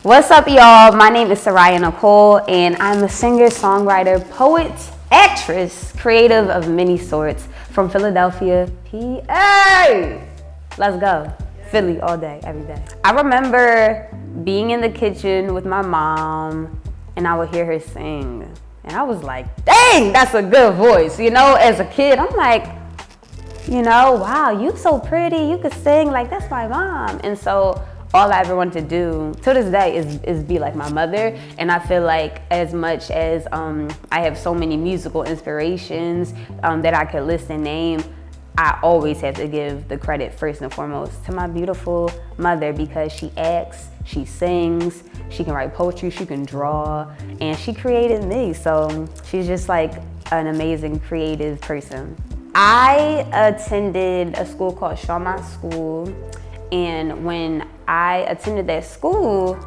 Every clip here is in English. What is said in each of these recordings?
What's up, y'all? My name is Seraiah Nicole, and I'm a singer, songwriter, poet, actress, creative of many sorts from Philadelphia, PA. Let's go. Philly all day, every day. I remember being in the kitchen with my mom, and I would hear her sing. And I was like, dang, that's a good voice. You know, as a kid, I'm like, you know, wow, you so pretty. You could sing. Like, that's my mom. And so all I ever wanted to do to this day is be like my mother. And I feel like as much as I have so many musical inspirations that I could list and name, I always have to give the credit first and foremost to my beautiful mother, because she acts, she sings, she can write poetry, she can draw, and she created me. So she's just like an amazing creative person. I attended a school called Shawmont School, and when I attended that school,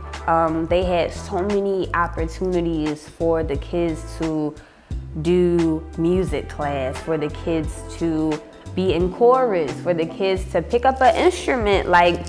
they had so many opportunities for the kids to do music class, for the kids to be in chorus, for the kids to pick up an instrument, like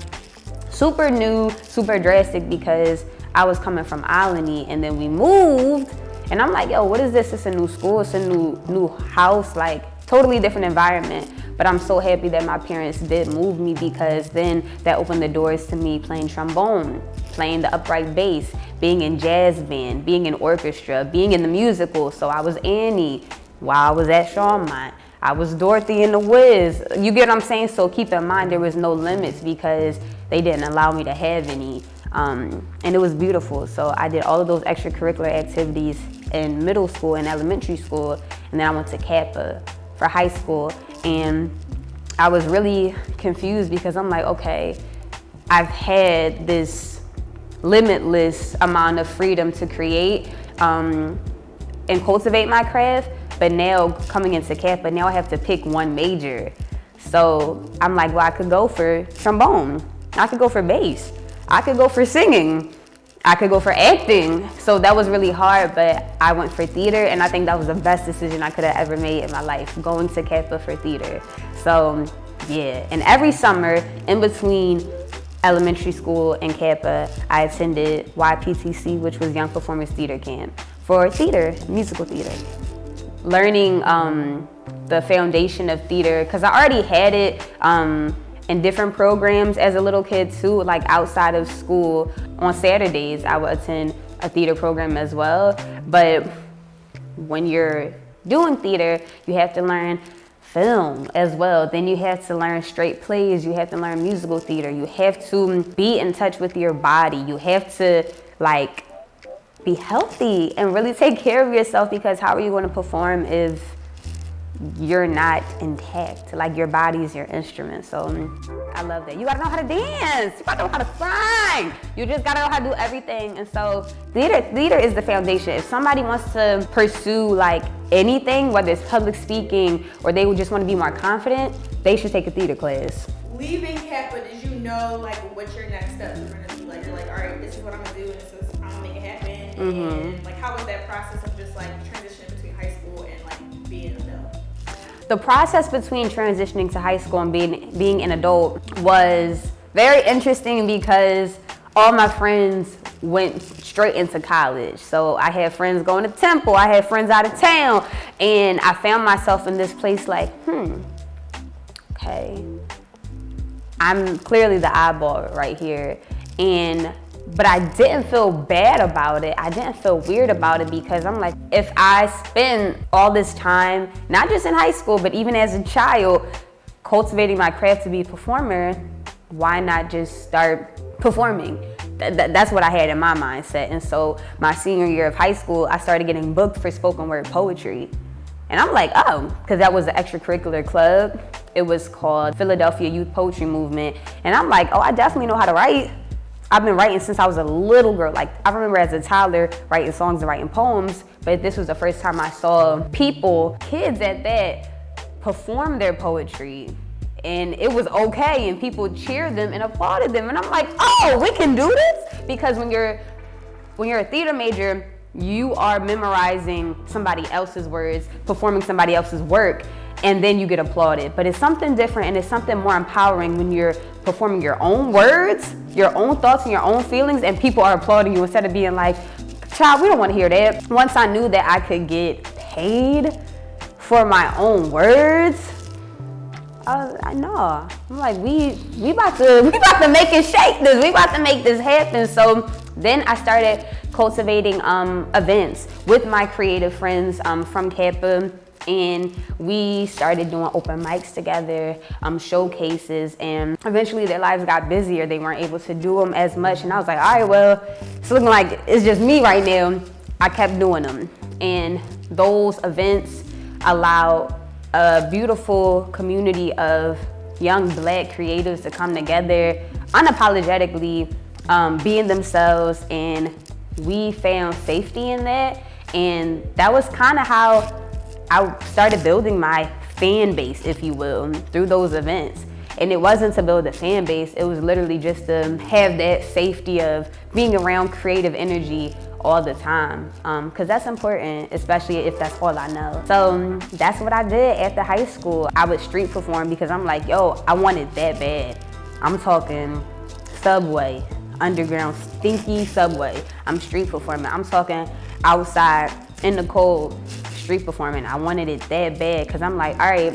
super new, super drastic, because I was coming from Alany and then we moved, and I'm like, yo, what is this? It's a new school, it's a new house, like totally different environment. But I'm so happy that my parents did move me, because then that opened the doors to me playing trombone, playing the upright bass, being in jazz band, being in orchestra, being in the musical. So I was Annie while I was at Shawmont. I was Dorothy in The Wiz. You get what I'm saying? So keep in mind, there was no limits because they didn't allow me to have any. And it was beautiful. So I did all of those extracurricular activities in middle school and elementary school. And then I went to Kappa for high school. And I was really confused because I'm like, okay, I've had this limitless amount of freedom to create and cultivate my craft, but now coming into Kappa, now I have to pick one major. So I'm like, well, I could go for trombone, I could go for bass, I could go for singing, I could go for acting. So that was really hard, but I went for theater, and I think that was the best decision I could have ever made in my life, going to Kappa for theater. So yeah, and every summer in between elementary school and Kappa, I attended YPTC, which was Young Performers Theater Camp, for theater, musical theater. Learning the foundation of theater, because I already had it in different programs as a little kid too, like outside of school. On Saturdays, I would attend a theater program as well. But when you're doing theater, you have to learn film as well. Then you have to learn straight plays. You have to learn musical theater. You have to be in touch with your body. You have to like be healthy and really take care of yourself, because how are you going to perform if you're not intact? Like, your body is your instrument. So I love that. You gotta know how to dance, you gotta know how to sing, you just gotta know how to do everything. And so theater is the foundation. If somebody wants to pursue like anything, whether it's public speaking or they would just want to be more confident, they should take a theater class. Leaving Kappa, did you know like what your next steps were gonna be? Like, you're like, all right, this is what I'm gonna do, and this is I'm gonna make it happen. And like, how was that process of just like transitioning between high school and like being an adult? The process between transitioning to high school and being an adult was very interesting, because all my friends went straight into college. So I had friends going to Temple, I had friends out of town, and I found myself in this place like, okay, I'm clearly the eyeball right here. But I didn't feel bad about it. I didn't feel weird about it, because I'm like, if I spend all this time, not just in high school, but even as a child, cultivating my craft to be a performer, why not just start performing? That's what I had in my mindset. And so my senior year of high school, I started getting booked for spoken word poetry. And I'm like, oh, because that was an extracurricular club. It was called Philadelphia Youth Poetry Movement. And I'm like, oh, I definitely know how to write. I've been writing since I was a little girl. Like, I remember as a toddler writing songs and writing poems, but this was the first time I saw people, kids at that, perform their poetry. And it was okay, and people cheered them and applauded them. And I'm like, oh, we can do this? Because when you're a theater major, you are memorizing somebody else's words, performing somebody else's work, and then you get applauded. But it's something different, and it's something more empowering when you're performing your own words, your own thoughts and your own feelings, and people are applauding you instead of being like, child, we don't want to hear that. Once I knew that I could get paid for my own words, I know. I'm like, we about to make it shake this. We about to make this happen. So then I started cultivating events with my creative friends from Kappa, and we started doing open mics together, showcases, and eventually their lives got busier. They weren't able to do them as much, and I was like, all right, well, it's looking like it's just me right now. I kept doing them, and those events allowed a beautiful community of young Black creatives to come together unapologetically, being themselves, and we found safety in that. And that was kind of how I started building my fan base, if you will, through those events. And it wasn't to build a fan base, it was literally just to have that safety of being around creative energy all the time, because that's important, especially if that's all I know. So that's what I did after high school. I would street perform because I'm like, yo, I want it that bad. I'm talking subway, underground, stinky subway. I'm street performing. I'm talking outside in the cold, street performing. I wanted it that bad because I'm like, all right,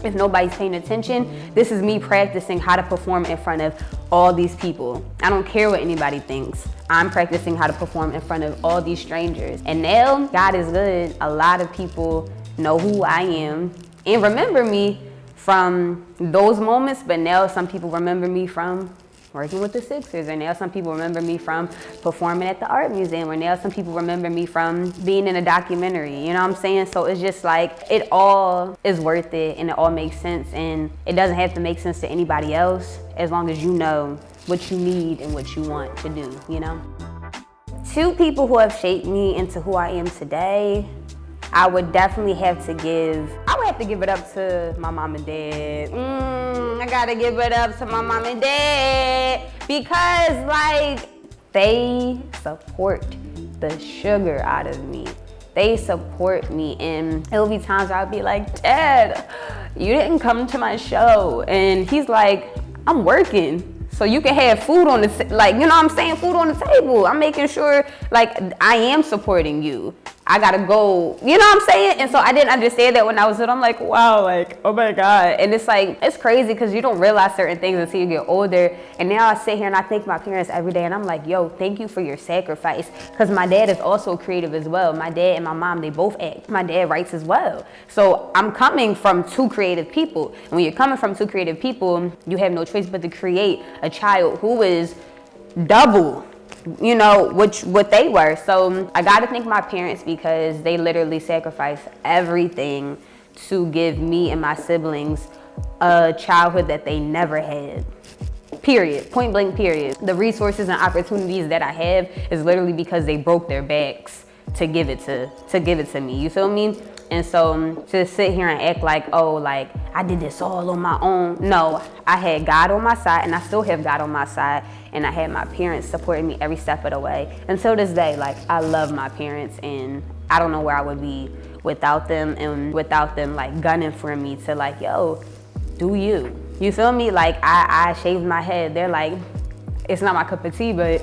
if nobody's paying attention, this is me practicing how to perform in front of all these people. I don't care what anybody thinks. I'm practicing how to perform in front of all these strangers. And now, God is good. A lot of people know who I am and remember me from those moments, but now some people remember me from working with the Sixers, or now some people remember me from performing at the art museum, or now some people remember me from being in a documentary, you know what I'm saying? So it's just like, it all is worth it, and it all makes sense, and it doesn't have to make sense to anybody else as long as you know what you need and what you want to do, you know? Two people who have shaped me into who I am today, I would definitely have to give it up to my mom and dad. I gotta give it up to my mom and dad because, like, they support the sugar out of me. They support me, and it'll be times where I'll be like, Dad, you didn't come to my show. And he's like, I'm working. So you can have food on the, like, you know what I'm saying? Food on the table. I'm making sure, like, I am supporting you. I gotta go, you know what I'm saying? And so I didn't understand that when I was little. I'm like, wow, like, oh my God. And it's like, it's crazy because you don't realize certain things until you get older. And now I sit here and I thank my parents every day, and I'm like, yo, thank you for your sacrifice. Because my dad is also creative as well. My dad and my mom, they both act. My dad writes as well. So I'm coming from two creative people. And when you're coming from two creative people, you have no choice but to create a child who is double, you know, what they were. So I gotta thank my parents because they literally sacrificed everything to give me and my siblings a childhood that they never had. Period. Point blank, period. The resources and opportunities that I have is literally because they broke their backs to give it to me. You feel me? And so to sit here and act like, oh, like I did this all on my own. No, I had God on my side, and I still have God on my side, and I had my parents supporting me every step of the way. Until this day, like, I love my parents, and I don't know where I would be without them, and without them like gunning for me to like, yo, do you. You feel me? Like I shaved my head. They're like, it's not my cup of tea, but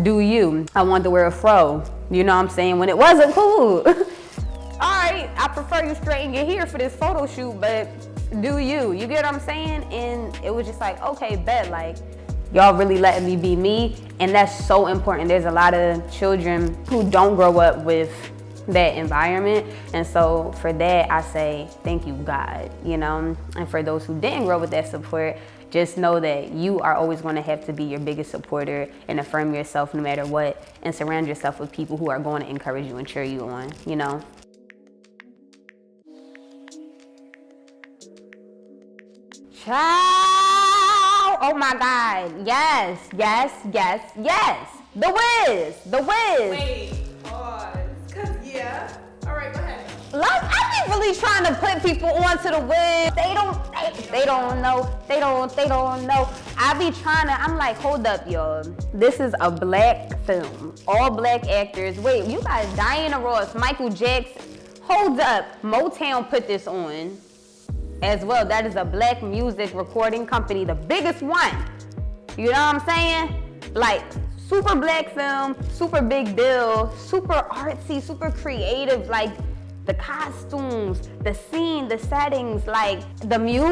do you. I wanted to wear a fro. You know what I'm saying? When it wasn't cool. All right, I prefer you straighten your hair for this photo shoot, but do you. You get what I'm saying? And it was just like, okay, bet, like, y'all really letting me be me, and that's so important. There's a lot of children who don't grow up with that environment, and so for that, I say, thank you, God, you know? And for those who didn't grow with that support, just know that you are always going to have to be your biggest supporter and affirm yourself no matter what, and surround yourself with people who are going to encourage you and cheer you on, you know? Child, Oh my God. Yes. The Wiz. Wait, pause. Cause yeah. All right, go ahead. Like, I be really trying to put people onto the Wiz. They don't know. I be trying to, I'm like, hold up, y'all. This is a black film. All black actors. Wait, you got Diana Ross, Michael Jackson. Hold up. Motown put this on as well. That is a black music recording company, the biggest one. You know what I'm saying? Like, super black film, super big deal, super artsy, super creative, like the costumes, the scene, the settings, like the music,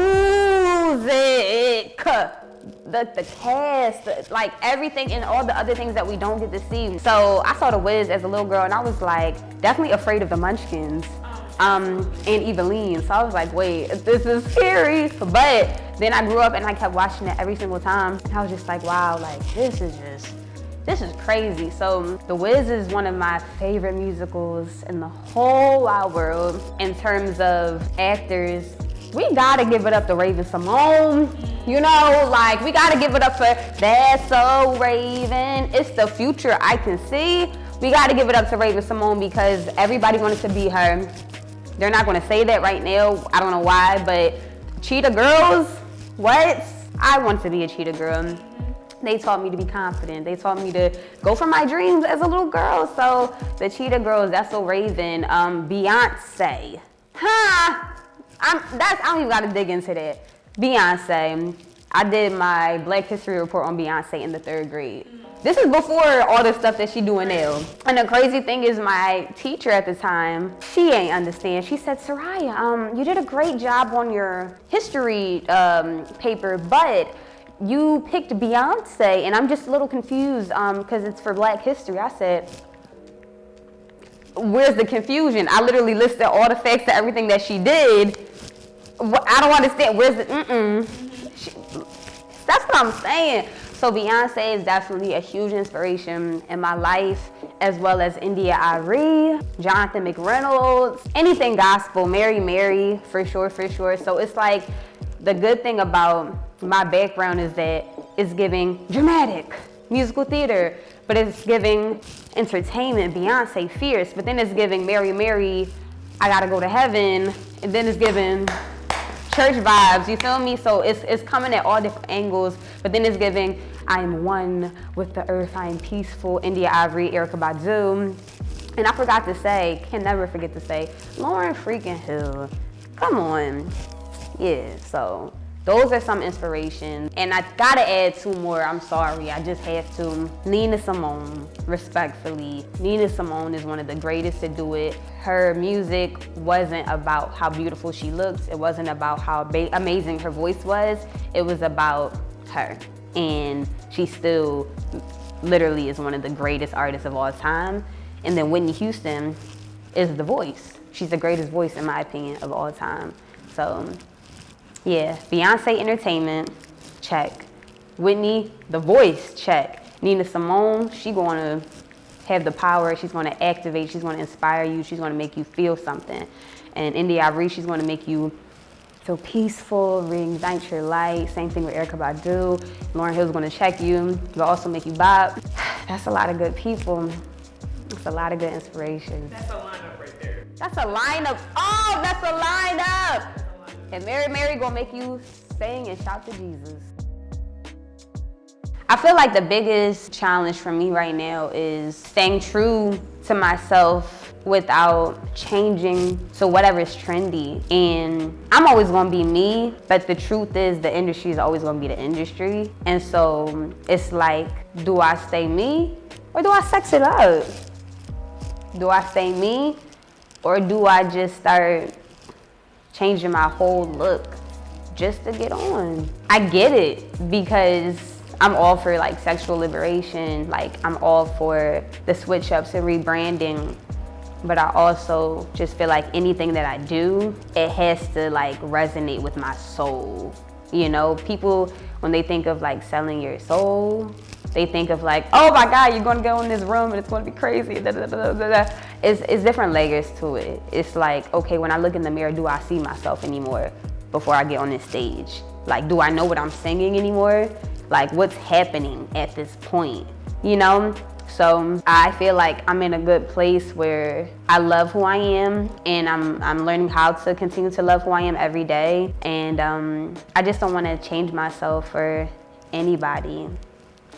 the cast, like everything and all the other things that we don't get to see. So I saw The Wiz as a little girl and I was like, definitely afraid of the Munchkins. And Eveline. So I was like, wait, this is scary. But then I grew up and I kept watching it every single time. I was just like, wow, like this is crazy. So The Wiz is one of my favorite musicals in the whole wide world. In terms of actors, we gotta give it up to Raven-Symoné. You know, like we gotta give it up for That's So Raven. It's the future I can see. We gotta give it up to Raven-Symoné because everybody wanted to be her. They're not gonna say that right now. I don't know why, but cheetah girls, what? I want to be a cheetah girl. They taught me to be confident. They taught me to go for my dreams as a little girl. So the cheetah girls, That's So Raven, Beyonce. I don't even gotta dig into that. Beyonce. I did my Black History report on Beyonce in the 3rd grade. This is before all the stuff that she doing now. And the crazy thing is my teacher at the time, she ain't understand. She said, Seraiah, you did a great job on your history paper, but you picked Beyonce. And I'm just a little confused because it's for Black history. I said, where's the confusion? I literally listed all the facts to everything that she did. I don't understand. Where's the, that's what I'm saying. So Beyonce is definitely a huge inspiration in my life, as well as India.Arie, Jonathan McReynolds, anything gospel, Mary, for sure. So it's like, the good thing about my background is that it's giving dramatic, musical theater, but it's giving entertainment, Beyonce, fierce, but then it's giving Mary, I gotta go to heaven, and then it's giving church vibes, you feel me? So it's coming at all different angles, but then it's giving I am one with the earth, I am peaceful, India.Arie, Erykah Badu. And I forgot to say, can never forget to say, Lauryn freaking Hill. Come on. Yeah, so those are some inspirations. And I gotta add 2 more, I'm sorry, I just have to. Nina Simone, respectfully. Nina Simone is one of the greatest to do it. Her music wasn't about how beautiful she looked. It wasn't about how amazing her voice was. It was about her. And she still literally is one of the greatest artists of all time. And then Whitney Houston is the voice. She's the greatest voice, in my opinion, of all time. So yeah, Beyonce entertainment, check. Whitney, the voice, check. Nina Simone, she gonna have the power, she's gonna activate, she's gonna inspire you, she's gonna make you feel something. And India.Arie, she's gonna make you feel peaceful, reignite your light. Same thing with Erykah Badu. Lauryn Hill's gonna check you, but also make you bop. That's a lot of good people. That's a lot of good inspiration. That's a lineup right there. That's a lineup. Oh, that's a lineup. And Mary gonna make you sing and shout to Jesus. I feel like the biggest challenge for me right now is staying true to myself without changing to whatever is trendy. And I'm always gonna be me, but the truth is the industry is always gonna be the industry. And so it's like, do I stay me or do I sex it up? Do I stay me or do I just start changing my whole look just to get on? I get it because I'm all for like sexual liberation, like I'm all for the switch ups and rebranding, but I also just feel like anything that I do, it has to like resonate with my soul. You know, people, when they think of like selling your soul, they think of like, oh my God, you're gonna go in this room and it's gonna be crazy. It's different layers to it. It's like, okay, when I look in the mirror, do I see myself anymore? before I get on this stage? Like, do I know what I'm singing anymore? Like, what's happening at this point, you know? So I feel like I'm in a good place where I love who I am, and I'm learning how to continue to love who I am every day. And I just don't want to change myself for anybody.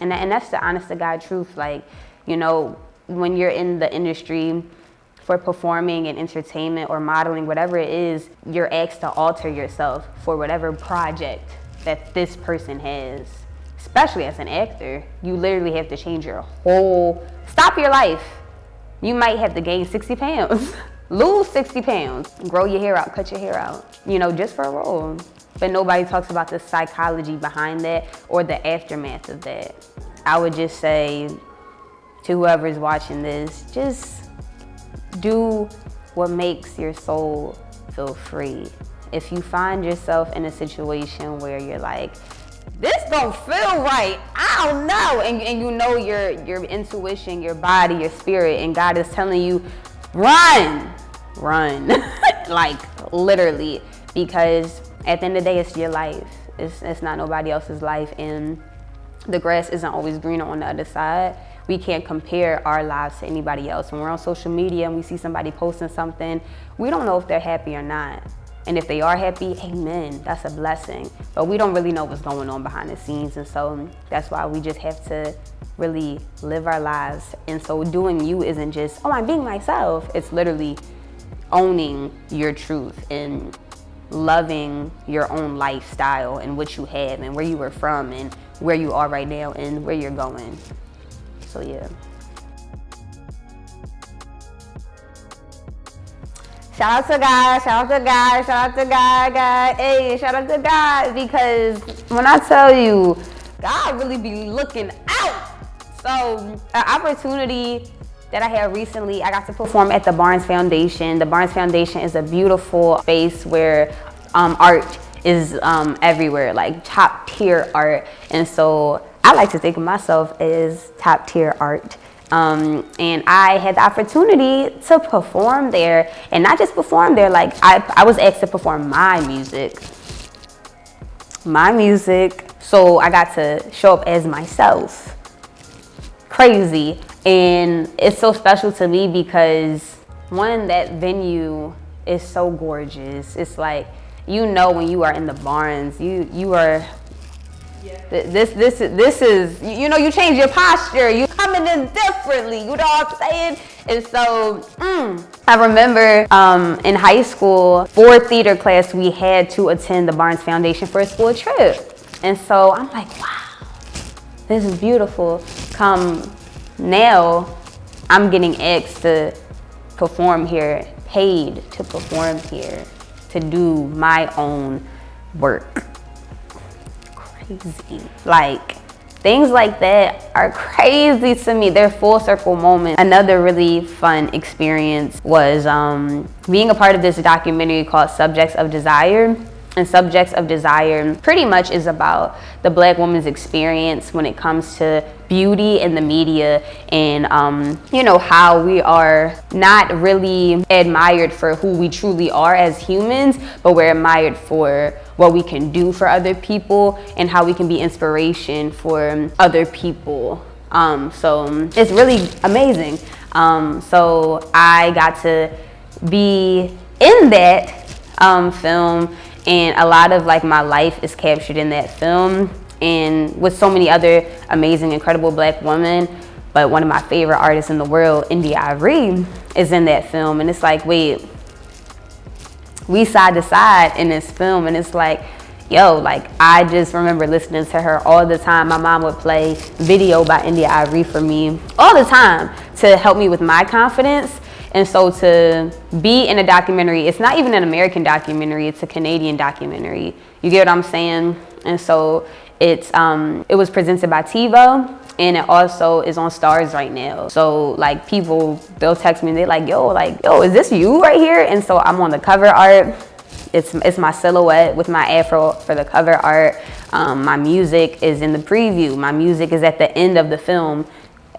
And that's the honest to God truth. Like, you know, when you're in the industry for performing and entertainment or modeling, whatever it is, you're asked to alter yourself for whatever project that this person has. Especially as an actor, you literally have to change your stop your life. You might have to gain 60 pounds, lose 60 pounds, grow your hair out, cut your hair out, you know, just for a role. But nobody talks about the psychology behind that or the aftermath of that. I would just say to whoever's watching this, just do what makes your soul feel free. If you find yourself in a situation where you're like, this don't feel right, I don't know, and you know your intuition, your body, your spirit, and God is telling you, run, like literally, because at the end of the day, it's your life. It's not nobody else's life, and the grass isn't always greener on the other side. We can't compare our lives to anybody else. When we're on social media and we see somebody posting something, we don't know if they're happy or not. And if they are happy, amen, that's a blessing. But we don't really know what's going on behind the scenes. And so that's why we just have to really live our lives. And so doing you isn't just, oh, I'm being myself. It's literally owning your truth and loving your own lifestyle and what you have and where you were from and where you are right now and where you're going. So yeah. Shout out to God, shout out to God, shout out to God. Hey, shout out to God, because when I tell you, God really be looking out. So an opportunity that I had recently, I got to perform at the Barnes Foundation. The Barnes Foundation is a beautiful space where art is everywhere, like top tier art. And so I like to think of myself as top tier art. And I had the opportunity to perform there, and not just perform there, like I was asked to perform my music. So I got to show up as myself. Crazy. And it's so special to me because one, that venue is so gorgeous. It's like, you know, when you are in the Barnes, you are, this is, you know, you change your posture, you coming in differently, you know what I'm saying? And so I remember in high school, for theater class, we had to attend the Barnes Foundation for a school trip. And so I'm like, wow, this is beautiful. Come now, I'm getting asked to perform here, paid to perform here, to do my own work. Crazy. Like, things like that are crazy to me. They're full circle moments. Another really fun experience was being a part of this documentary called Subjects of Desire. And Subjects of Desire pretty much is about the Black woman's experience when it comes to beauty in the media, and you know, how we are not really admired for who we truly are as humans, but we're admired for what we can do for other people and how we can be inspiration for other people. So it's really amazing. So I got to be in that film, and a lot of like my life is captured in that film, and with so many other amazing, incredible Black women. But one of my favorite artists in the world, India Arie, is in that film. And it's like, wait, we side to side in this film. And it's like, yo, like, I just remember listening to her all the time. My mom would play video by India Arie for me all the time to help me with my confidence. And so to be in a documentary, it's not even an American documentary, it's a Canadian documentary. You get what I'm saying? And so it was presented by TiVo, and it also is on Stars right now. So like, people, they'll text me and they're like, yo, is this you right here? And so I'm on the cover art. It's my silhouette with my afro for the cover art. My music is in the preview. My music is at the end of the film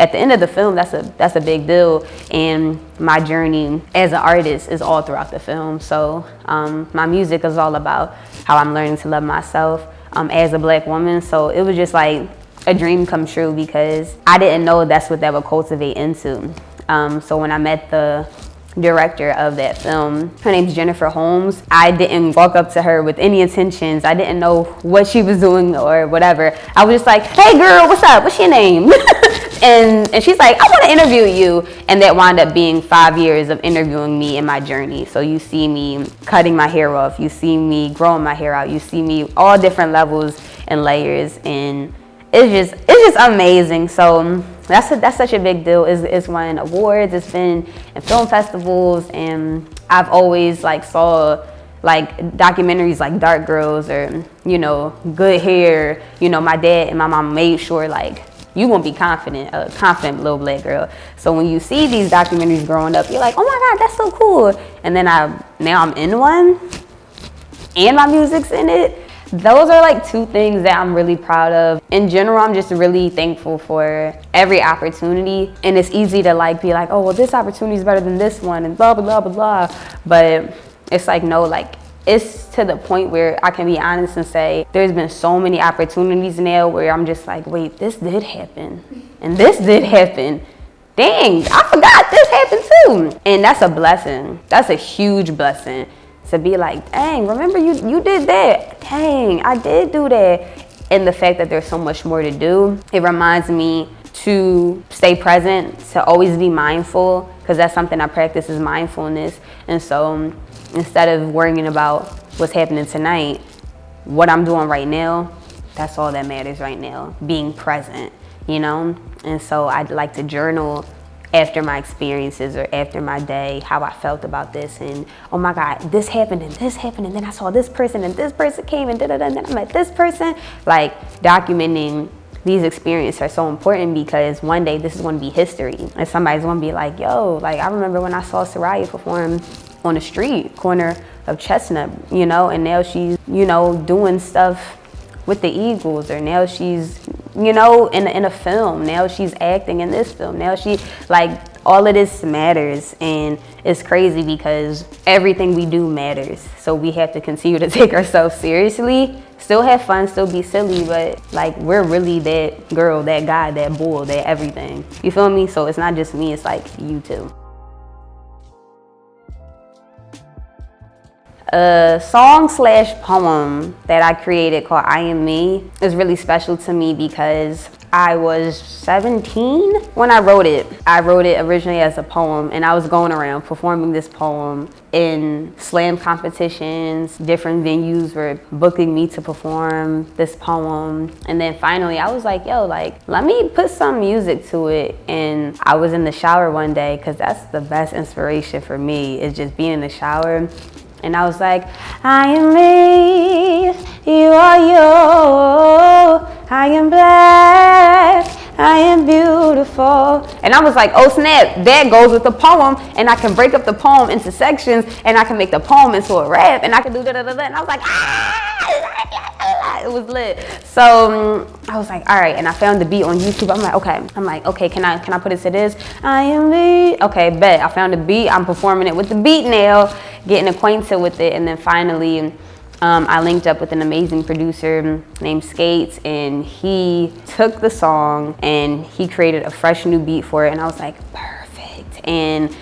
at the end of the film, that's a big deal. And my journey as an artist is all throughout the film. So my music is all about how I'm learning to love myself as a Black woman. So it was just like a dream come true, because I didn't know that's what that would cultivate into. So when I met the director of that film, her name's Jennifer Holmes, I didn't walk up to her with any intentions. I didn't know what she was doing or whatever. I was just like, hey girl, what's up? What's your name? and she's like, I want to interview you. And that wound up being 5 years of interviewing me in my journey. So you see me cutting my hair off, you see me growing my hair out, you see me all different levels and layers, and it's just amazing. So that's such a big deal. It's won awards, it's been in film festivals, and I've always like saw like documentaries like Dark Girls or, you know, Good Hair. You know, my dad and my mom made sure like you gonna be confident, a confident little Black girl. So when you see these documentaries growing up, you're like, oh my God, that's so cool. And then now I'm in one and my music's in it. Those are like two things that I'm really proud of. In general, I'm just really thankful for every opportunity. And it's easy to like be like, oh, well, this opportunity is better than this one and blah, blah, blah, blah, blah. But it's like, no, like it's to the point where I can be honest and say there's been so many opportunities now where I'm just like, wait, this did happen and this did happen. Dang, I forgot this happened too. And that's a blessing. That's a huge blessing. To be like, dang, remember you did that. Dang, I did do that. And the fact that there's so much more to do, it reminds me to stay present, to always be mindful, because that's something I practice is mindfulness. And so instead of worrying about what's happening tonight, what I'm doing right now, that's all that matters right now, being present, you know? And so I'd like to journal after my experiences or after my day, how I felt about this, and oh my God, this happened and then I saw this person and this person came and da-da-da, and then I met this person. Like documenting these experiences are so important, because one day this is going to be history and somebody's going to be like, yo, like I remember when I saw Seraiah perform on the street corner of Chestnut, you know, and now she's, you know, doing stuff with the Eagles, or now she's, you know, in a film, now she's acting in this film, now she, like, all of this matters. And it's crazy because everything we do matters, so we have to continue to take ourselves seriously, still have fun, still be silly, but like we're really that girl, that guy, that bull, that everything, you feel me? So it's not just me, it's like you too. A song/poem that I created called I Am Me is really special to me because I was 17 when I wrote it. I wrote it originally as a poem, and I was going around performing this poem in slam competitions. Different venues were booking me to perform this poem. And then finally I was like, yo, like, let me put some music to it. And I was in the shower one day, because that's the best inspiration for me, is just being in the shower. And I was like, I am me, you are you, I am Black, I am beautiful. And I was like, oh snap, that goes with the poem, and I can break up the poem into sections, and I can make the poem into a rap, and I can do da-da-da-da. And I was like, it was lit. So I was like, all right, and I found the beat on YouTube. I'm like, okay, can I put it to this? I am me. Okay, bet. I found the beat. I'm performing it with the beat now, getting acquainted with it, and then finally I linked up with an amazing producer named Skates, and he took the song and he created a fresh new beat for it, and I was like, perfect. And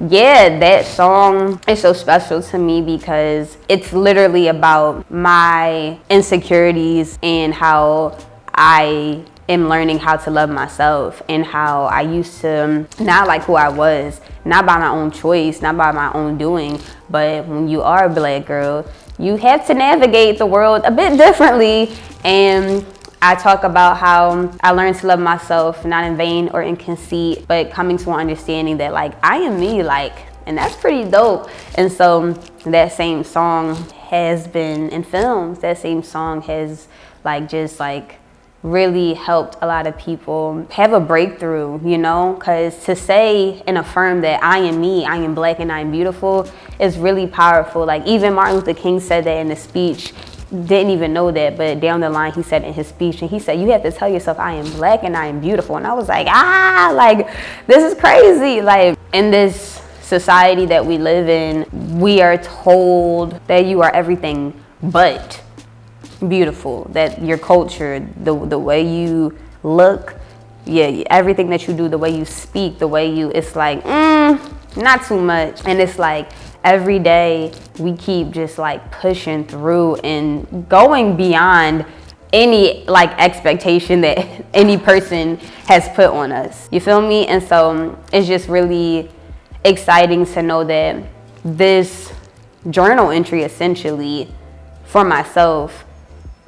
yeah, that song is so special to me because it's literally about my insecurities and how I am learning how to love myself, and how I used to not like who I was, not by my own choice, not by my own doing. But when you are a Black girl, you have to navigate the world a bit differently. And I talk about how I learned to love myself, not in vain or in conceit, but coming to an understanding that like I am me, like, and that's pretty dope. And so that same song has been in films. That same song has like just like really helped a lot of people have a breakthrough, you know, because to say and affirm that I am me, I am Black, and I am beautiful is really powerful. Like even Martin Luther King said that in the speech didn't even know that, but down the line he said in his speech, and he said, you have to tell yourself I am black and I am beautiful. And I was like, like, this is crazy. Like, in this society that we live in, we are told that you are everything but beautiful, that your culture, the way you look, yeah, everything that you do, the way you speak, the way you, it's like, not too much. And it's like, every day we keep just like pushing through and going beyond any like expectation that any person has put on us. You feel me? And so it's just really exciting to know that this journal entry essentially for myself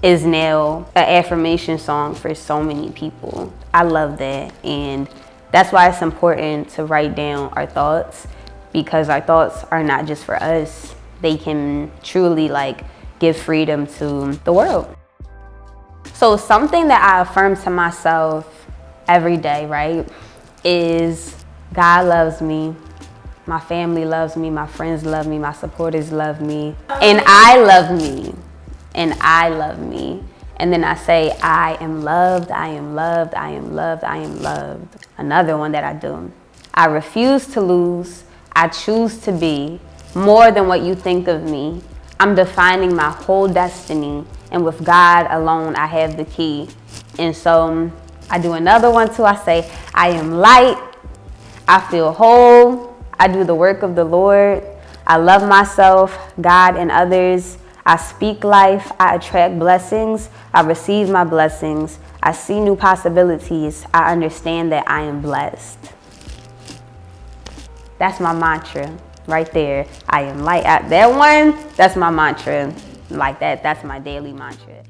is now an affirmation song for so many people. I love that. And that's why it's important to write down our thoughts, because our thoughts are not just for us. They can truly like give freedom to the world. So something that I affirm to myself every day, right, is God loves me, my family loves me, my friends love me, my supporters love me, and I love me, and I love me. And then I say, I am loved, I am loved, I am loved, I am loved. Another one that I do. I refuse to lose. I choose to be more than what you think of me. I'm defining my whole destiny, and with God alone, I have the key. And so I do another one too. I say, I am light. I feel whole. I do the work of the Lord. I love myself, God, and others. I speak life. I attract blessings. I receive my blessings. I see new possibilities. I understand that I am blessed. That's my mantra right there. I am light. That one, that's my mantra. Like that, that's my daily mantra.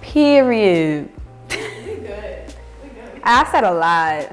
Period. We good. I said a lot.